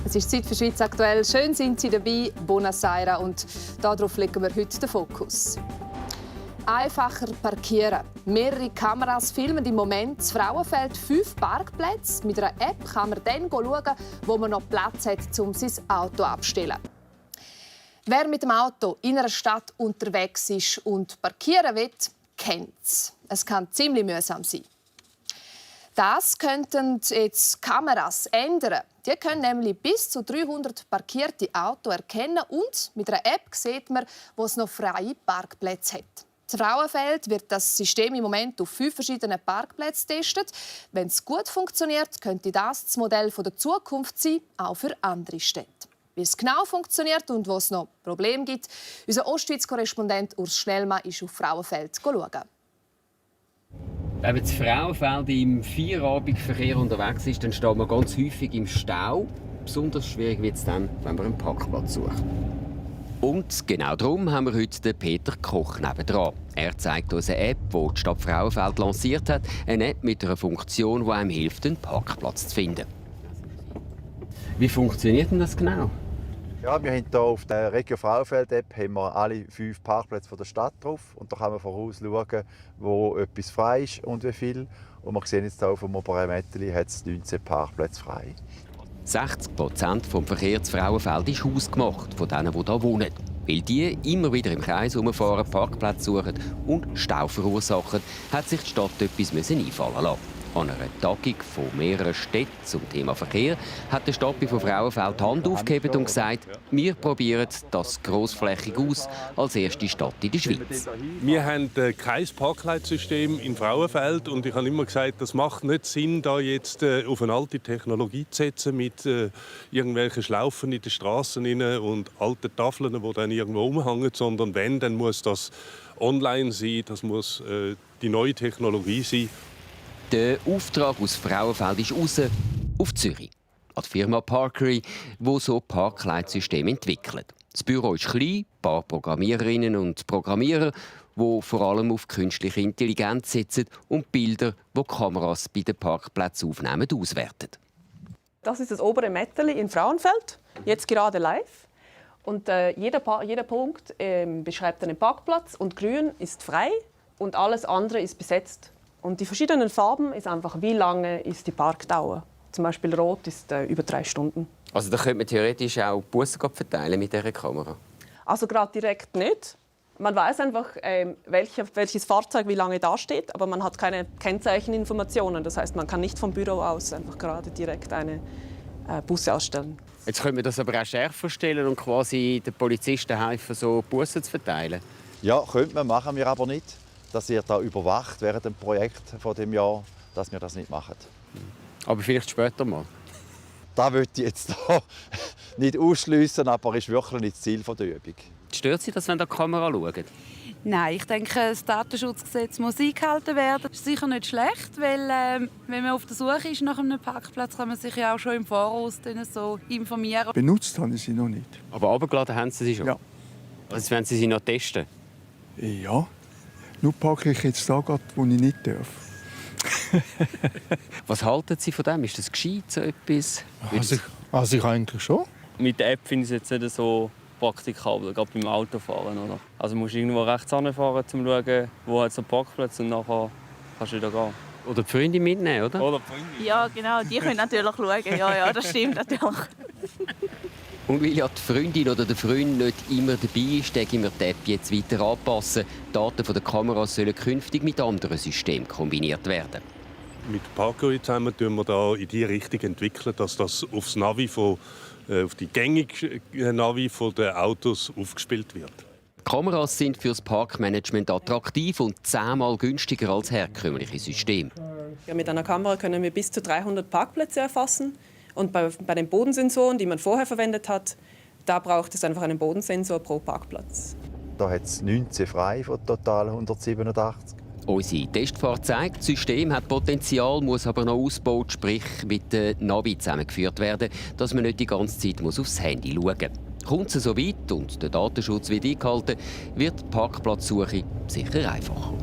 Es ist Zeit für Schweiz aktuell. Schön sind Sie dabei, Buonasera. Und darauf legen wir heute den Fokus. Einfacher parkieren. Mehrere Kameras filmen im Moment das Frauenfeld 5 Parkplätze. Mit einer App kann man dann schauen, wo man noch Platz hat, um sein Auto abzustellen. Wer mit dem Auto in einer Stadt unterwegs ist und parkieren will, kennt es. Es kann ziemlich mühsam sein. Das könnten jetzt Kameras ändern. Die können nämlich bis zu 300 parkierte Autos erkennen und mit einer App sieht man, wo es noch freie Parkplätze hat. In Frauenfeld wird das System im Moment auf 5 verschiedenen Parkplätzen getestet. Wenn es gut funktioniert, könnte das Modell der Zukunft sein, auch für andere Städte. Wie es genau funktioniert und wo es noch Probleme gibt, unser Ostschweiz-Korrespondent Urs Schnellmann ist auf Frauenfeld schauen. Wenn man in Frauenfeld im Feierabendverkehr unterwegs ist, dann steht man ganz häufig im Stau. Besonders schwierig wird es dann, wenn man einen Parkplatz sucht. Und genau darum haben wir heute den Peter Koch nebendran. Er zeigt uns eine App, die die Stadt Frauenfeld lanciert hat. Eine App mit einer Funktion, die einem hilft, einen Parkplatz zu finden. Wie funktioniert denn das genau? Ja, wir haben hier auf der Regio Frauenfeld-App alle 5 Parkplätze der Stadt drauf. Und da kann man voraus schauen, wo etwas frei ist und wie viel. Und wir sehen jetzt hier auf dem oberen Mätteli hat es 19 Parkplätze frei. 60% des Verkehrs zu Frauenfeld ist hausgemacht von denen, die hier wohnen. Weil die immer wieder im Kreis herumfahren, Parkplätze suchen und Stau verursachen, hat sich die Stadt etwas einfallen lassen. An einer Tagung von mehreren Städten zum Thema Verkehr hat der Stadt von Frauenfeld die Hand aufgehoben und gesagt, wir probieren das grossflächig aus als erste Stadt in der Schweiz. Wir haben kein Parkleitsystem in Frauenfeld und ich habe immer gesagt, das macht nicht Sinn, da jetzt auf eine alte Technologie zu setzen mit irgendwelchen Schlaufen in den Straßen und alten Tafeln, die dann irgendwo rumhängen, sondern wenn, dann muss das online sein, das muss die neue Technologie sein. Der Auftrag aus Frauenfeld ist raus auf Zürich. An die Firma Parkery, die so Parkleitsysteme entwickelt. Das Büro ist klein, ein paar Programmiererinnen und Programmierer, die vor allem auf künstliche Intelligenz setzen und Bilder, die Kameras bei den Parkplätzen aufnehmen, auswerten. Das ist das obere Mätteli in Frauenfeld, jetzt gerade live. Und jeder Punkt beschreibt einen Parkplatz und grün ist frei und alles andere ist besetzt. Und die verschiedenen Farben ist einfach, wie lange ist die Parkdauer. Zum Beispiel rot ist über 3 Stunden. Also da könnte man theoretisch auch Bussen verteilen mit dieser Kamera? Also gerade direkt nicht. Man weiß einfach, welches Fahrzeug wie lange da steht, aber man hat keine Kennzeicheninformationen. Das heißt, man kann nicht vom Büro aus einfach gerade direkt eine Busse ausstellen. Jetzt können wir das aber auch schärfer stellen und quasi den Polizisten helfen, so Bussen zu verteilen? Ja, könnte man, machen wir aber nicht. Dass ihr da überwacht während dem Projekt von dem Jahr, dass wir das nicht machen. Aber vielleicht später mal. Das würde ich jetzt nicht ausschliessen, aber ist wirklich nicht das Ziel der Übung. Stört Sie das, wenn da die Kamera schaut? Nein, ich denke, das Datenschutzgesetz muss eingehalten werden. Das ist sicher nicht schlecht, weil wenn man auf der Suche ist nach einem Parkplatz, kann man sich ja auch schon im Voraus so informieren. Benutzt habe ich sie noch nicht. Aber runtergeladen haben Sie schon? Ja. Also wenn Sie sie noch testen? Ja. Nur parke ich jetzt da, wo ich nicht darf. Was halten Sie von dem? Ist das gescheit, so etwas? Also ich eigentlich schon. Mit der App finde ich es jetzt nicht so praktikabel, gerade beim Autofahren. Oder? Also du musst irgendwo rechts hinfahren, um zu schauen, wo hat es einen Parkplatz und nachher kannst du wieder gehen. Oder die Freunde mitnehmen, oder? Oder die Freunde. Ja, genau, die können natürlich schauen. Ja, das stimmt natürlich. Und weil ja die Freundin oder der Freund nicht immer dabei ist, denke wir die App jetzt weiter anpassen. Die Daten von der Kameras sollen künftig mit anderen Systemen kombiniert werden. Mit Parkour zusammen entwickeln wir da in die Richtung entwickeln, dass das aufs Navi auf die gängigen Navi der Autos aufgespielt wird. Die Kameras sind für das Parkmanagement attraktiv und 10-mal günstiger als herkömmliche Systeme. Ja, mit einer Kamera können wir bis zu 300 Parkplätze erfassen. Und bei den Bodensensoren, die man vorher verwendet hat, da braucht es einfach einen Bodensensor pro Parkplatz. Da hat es 19 frei von total 187. Unsere Testfahrt zeigt, das System hat Potenzial, muss aber noch ausgebaut, sprich mit der Navi zusammengeführt werden, dass man nicht die ganze Zeit aufs Handy schauen muss. Kommt es so weit und der Datenschutz wird eingehalten, wird die Parkplatzsuche sicher einfacher.